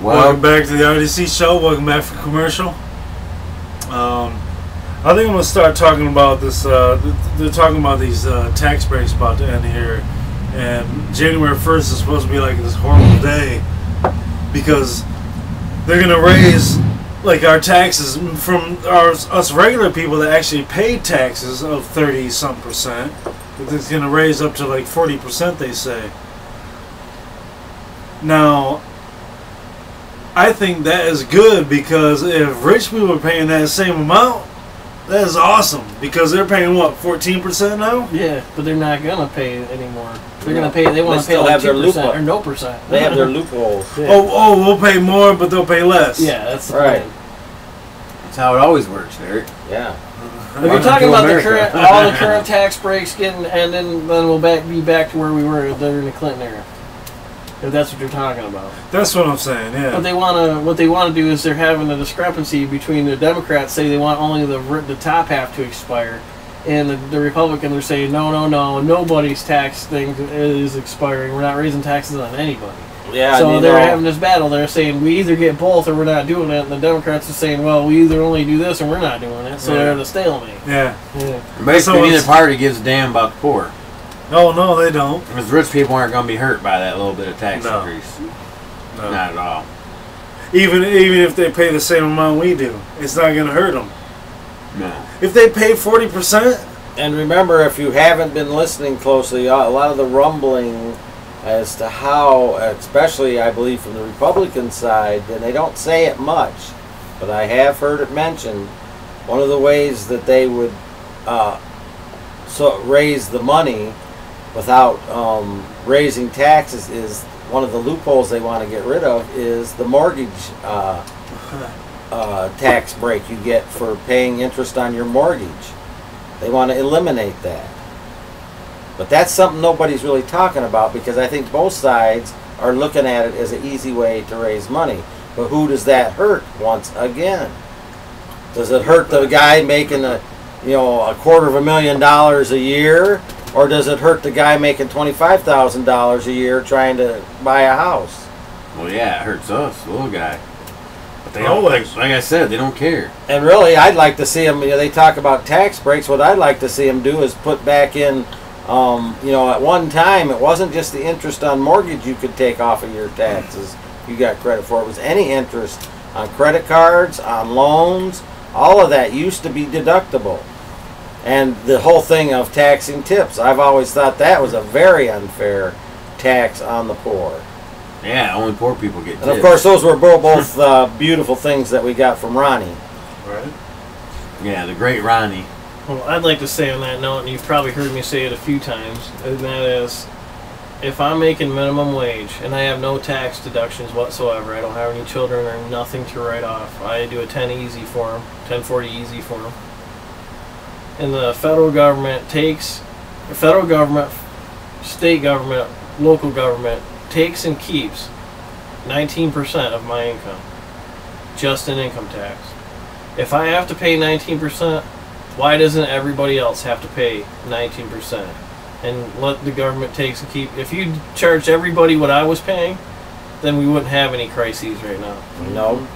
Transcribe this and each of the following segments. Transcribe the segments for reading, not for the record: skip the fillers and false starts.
Welcome back to the R.D.C. show. Welcome back for commercial. I think I'm going to start talking about this. They're talking about these tax breaks about to end here. And January 1st is supposed to be like this horrible day because they're going to raise like our taxes from us regular people that actually pay taxes of 30-some%. It's going to raise up to like 40%, they say. Now, I think that is good because if rich people are paying that same amount, that is awesome because they're paying what, 14% now? Yeah, but they're not gonna pay anymore. They're gonna pay. They want to pay like 2% or no percent. They have their loopholes. Yeah. Oh, we'll pay more, but they'll pay less. Yeah, that's the right. plan. That's how it always works, Eric. Yeah. If you're talking about the current, all the current tax breaks getting, and then we'll be back to where we were during the Clinton era. If that's what you're talking about. That's what I'm saying, yeah. But what they want to do is they're having a discrepancy between the Democrats say they want only the top half to expire, and the Republicans are saying no, nobody's tax thing is expiring. We're not raising taxes on anybody. Yeah. So they're having this battle. They're saying we either get both or we're not doing it. And the Democrats are saying, well, we either only do this or we're not doing it. So they're at a stalemate. Yeah. Basically, neither party gives a damn about the poor. No, they don't. Because rich people aren't going to be hurt by that little bit of tax increase. No. Not at all. Even if they pay the same amount we do, it's not going to hurt them. No. If they pay 40%. And remember, if you haven't been listening closely, a lot of the rumbling as to how, especially I believe from the Republican side, and they don't say it much, but I have heard it mentioned, one of the ways that they would raise the money without raising taxes is one of the loopholes they want to get rid of is the mortgage tax break you get for paying interest on your mortgage. They want to eliminate that. But that's something nobody's really talking about because I think both sides are looking at it as an easy way to raise money. But who does that hurt once again? Does it hurt the guy making $250,000 a year, or does it hurt the guy making $25,000 a year trying to buy a house? Well, yeah, it hurts us, the little guy. But they don't, like I said, they don't care. And really, I'd like to see them. They talk about tax breaks. What I'd like to see them do is put back in. At one time, it wasn't just the interest on mortgage you could take off of your taxes. You got credit for it. Was any interest on credit cards, on loans. All of that used to be deductible. And the whole thing of taxing tips, I've always thought that was a very unfair tax on the poor. Yeah, only poor people get tips. And of course, those were both beautiful things that we got from Ronnie. Right. Yeah, the great Ronnie. Well, I'd like to say on that note, and you've probably heard me say it a few times, and that is, if I'm making minimum wage and I have no tax deductions whatsoever, I don't have any children or nothing to write off, I do a 1040 easy form, and the federal government state government, local government takes and keeps 19% of my income, just in income tax. If I have to pay 19%, why doesn't everybody else have to pay 19%? And let the government take and keep. If you charged everybody what I was paying, then we wouldn't have any crises right now. No.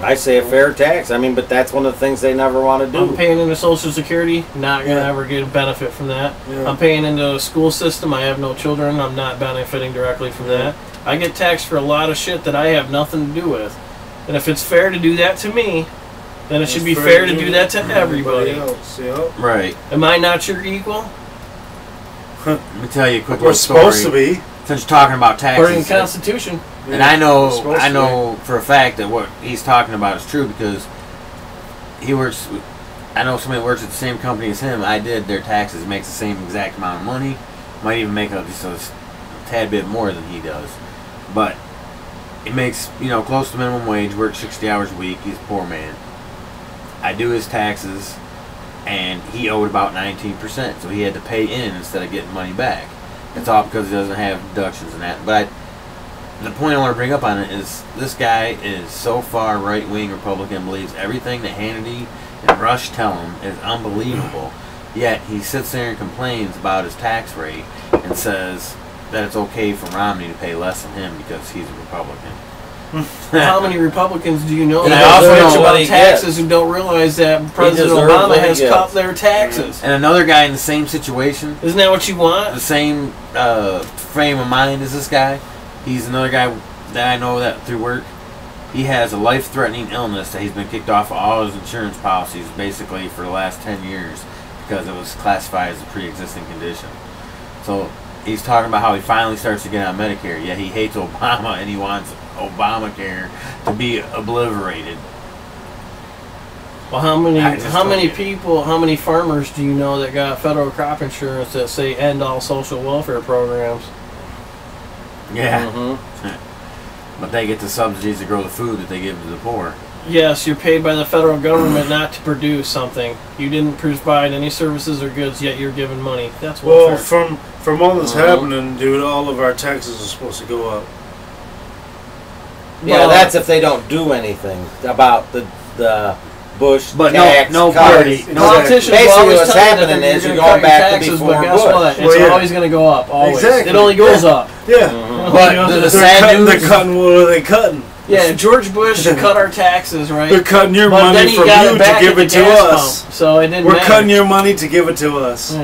I say a fair tax. I mean, but that's one of the things they never want to do. I'm paying into Social Security, not going to ever get a benefit from that. Yeah. I'm paying into a school system. I have no children. I'm not benefiting directly from that. I get taxed for a lot of shit that I have nothing to do with. And if it's fair to do that to me, then it should be fair to do that to everybody. Else, yeah. Right. Am I not your equal? Let me tell you a quick We're story. supposed to be. Since you're talking about taxes. According to the Constitution. And I know for a fact that what he's talking about is true because I know somebody that works at the same company as him. I did their taxes, makes the same exact amount of money. Might even make just a tad bit more than he does. But it makes, close to minimum wage, works 60 hours a week. He's a poor man. I do his taxes, and he owed about 19%, so he had to pay in instead of getting money back. It's all because he doesn't have deductions and that. But the point I want to bring up on it is this guy is so far right-wing Republican, believes everything that Hannity and Rush tell him is unbelievable. Yet he sits there and complains about his tax rate and says that it's okay for Romney to pay less than him because he's a Republican. How many Republicans do you know And that I also bitch know what about he taxes gets. who don't realize that President deserves Obama what he has gets. cut their taxes? And another guy in the same situation, Isn't that what you the want? same frame of mind as this guy. He's another guy that I know that through work. He has a life-threatening illness that he's been kicked off of all his insurance policies basically for the last 10 years because it was classified as a pre-existing condition. So he's talking about how he finally starts to get on Medicare, yet he hates Obama and he wants Obamacare to be obliterated. Well, how many farmers do you know that got federal crop insurance that say end all social welfare programs? Yeah. Mm-hmm. But they get the subsidies to grow the food that they give to the poor. Yes, you're paid by the federal government not to produce something. You didn't provide any services or goods, yet you're given money. That's welfare. Well, from all that's happening, dude, all of our taxes are supposed to go up. Yeah, that's if they don't do anything about the Bush But tax no cuts. party. No, Politicians will Basically always what's tell you that happening you're is gonna you're cut going your back to taxes, before but guess Bush. what? It's Well, yeah. always going to go up. Always. Exactly. It only goes Yeah. up. Yeah. Mhm. But the They're sad cutting, news. they're cutting. What are they cutting? Yeah, George Bush cut our taxes, right? They're cutting your But then money he from got you it to back give at the it to gas us. pump, so it didn't We're matter. cutting your money to give it to us.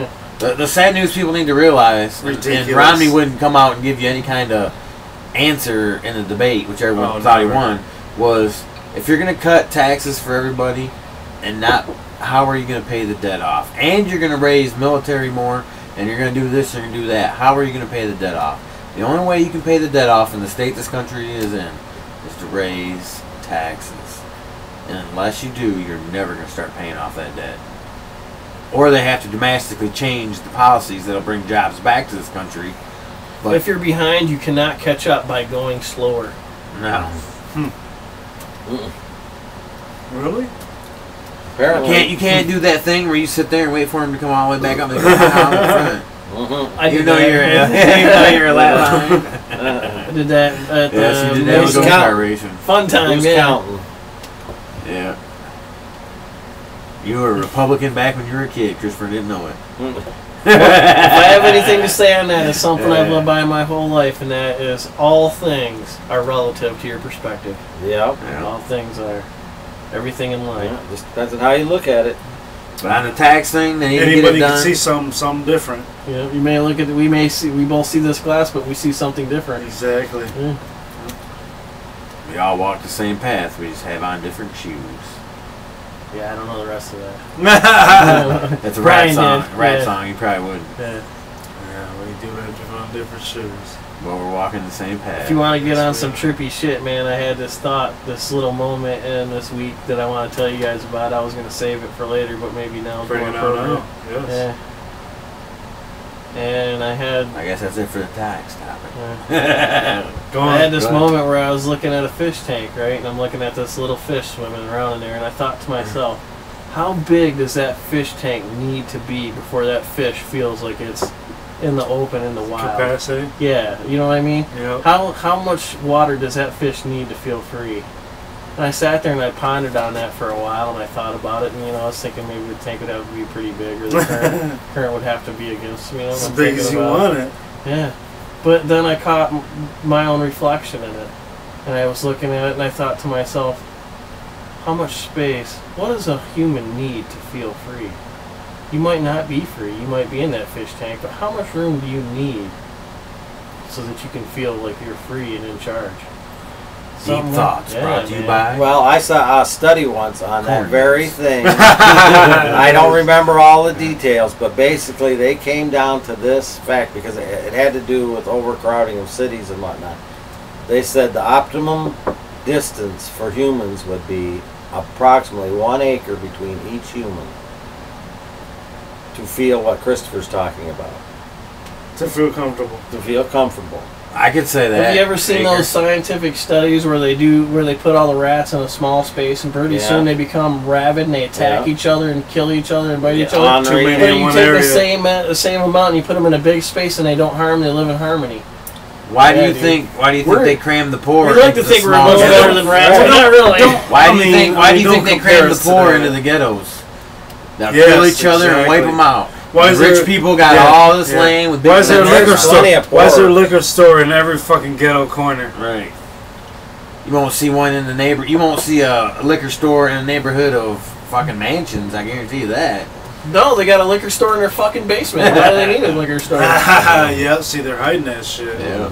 Yeah. The sad news people need to realize, and Ridiculous. Romney wouldn't come out and give you any kind of answer in the debate, which everyone Oh, thought he never. won, was if you're going to cut taxes for everybody and not, how are you going to pay the debt off? And you're going to raise military more, and you're going to do this, you're going to do that. How are you going to pay the debt off? The only way you can pay the debt off in the state this country is in is to raise taxes. And unless you do, you're never going to start paying off that debt. Or they have to dramatically change the policies that'll bring jobs back to this country. But If you're behind, you cannot catch up by going slower. no. Really? Apparently. You can't do that thing where you sit there and wait for him to come all the way back up and go out in front. Mhm. I You did know that. you're a lap behind. I did that at Yes, you did that Who's with the go count- kart racing. fun time. Who's Yeah. counting? Yeah. You were a Republican back when you were a kid. Christopher didn't know it. If I have anything to say on that, it's something I've lived by my whole life, and that is all things are relative to your perspective. Yep. Yeah. All things are. Everything in life. Yeah, just depends on how you look at it. But on the tax thing, they need to get it Anybody done. can see something different. Yeah, you may look at we both see this glass, but we see something different. Exactly. Yeah. We all walk the same path. We just have on different shoes. Yeah, I don't know the rest of that. That's a Brian rap song. did, Rap yeah. song. You probably would. Yeah. Yeah, we do have on different shoes. But we're walking the same path. If you want to get on some trippy shit, man, I had this thought, this little moment in this week that I want to tell you guys about. I was going to save it for later, but maybe now. Bring it more out appropriate. now. Yes. Yeah. And I had I guess that's it for the tax topic. Go I had on. this go ahead. moment where I was looking at a fish tank, right? And I'm looking at this little fish swimming around in there, and I thought to myself, how big does that fish tank need to be before that fish feels like it's in the open, in the wild? Capacity. Yeah, you know what I mean? Yep. How much water does that fish need to feel free? And I sat there and I pondered on that for a while, and I thought about it, and I was thinking maybe the tank would have to be pretty big, or the current would have to be against me. As big as you want it. Yeah, but then I caught my own reflection in it, and I was looking at it, and I thought to myself, how much space? What does a human need to feel free? You might not be free. You might be in that fish tank, but how much room do you need so that you can feel like you're free and in charge? Deep thoughts brought to you by. Well, I saw a study once on that Corn very nuts. thing. I don't remember all the details, but basically they came down to this fact because it had to do with overcrowding of cities and whatnot. They said the optimum distance for humans would be approximately 1 acre between each human to feel what Christopher's talking about, To feel comfortable. to feel comfortable. I could say that. Have you ever seen Acre. those scientific studies where they put all the rats in a small space, and pretty Yeah. soon they become rabid and they attack Yeah. each other and kill each other and bite each Yeah, other? on Too their- many But in you one take area. the same amount and you put them in a big space and they don't harm. They live in harmony. Why do Yeah, you dude. think? Why do you think We're- they cram the poor? We like into to the think we're small much ghettos? better than rats, Right. but not really. Why do I you mean- think? Why I do mean, you think don't they cram the compare us to poor that. into the ghettos? That Yes, kill each other and wipe exactly. them out. Why The is rich there- people got yeah, all this yeah. land with big Why is there a There's liquor store? plenty of Why is there a poor. liquor store in every fucking ghetto corner? Right. You won't see one in the neighbor. You won't see a liquor store in a neighborhood of fucking mansions. I guarantee you that. No, they got a liquor store in their fucking basement. Why do they need a liquor store? Yeah, see, they're hiding that shit. Yeah.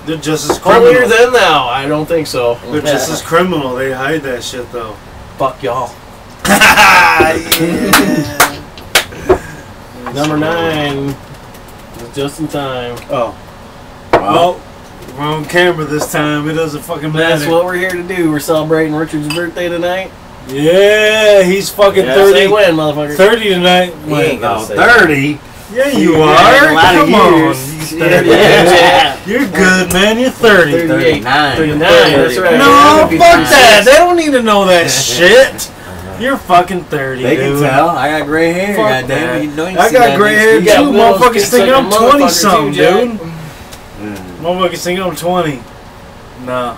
They're just as criminal. Holier than thou. I don't think so. They're just as criminal. They hide that shit, though. Fuck y'all. Yeah. Number 9. Just in time. Oh. Well, we're on camera this time. It doesn't fucking matter. That's what we're here to do. We're celebrating Richard's birthday tonight. Yeah, he's fucking Yeah, 30. say when, motherfucker. 30 tonight. He ain't gonna No, say 30. Yeah, you Yeah, are. a lot of Come on. years. He's 30. Yeah. You're good, man. You're 30. 38. 39. 39. That's right. No, You're fuck gonna be that. 36. They don't need to know that shit. You're fucking 30, They dude. can tell. I got gray hair. Fuck Goddamn that. it. You know you I see got that gray next hair week. You got too. Will's Motherfuckers kids thinking like I'm a 20 motherfucker something, too, Jack. dude. Motherfuckers thinking I'm 20. Nah,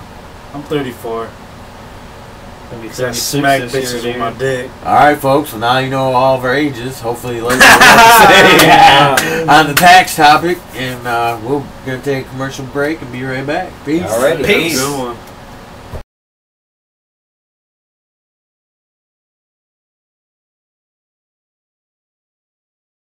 I'm 34. Gonna be I 36 smack this bitches year, with my dude. dick. All right, folks. Well, now you know all of our ages. Hopefully, you like what we have to say on the tax topic, and we're gonna take a commercial break and be right back. Peace. Alrighty. Peace. Good one.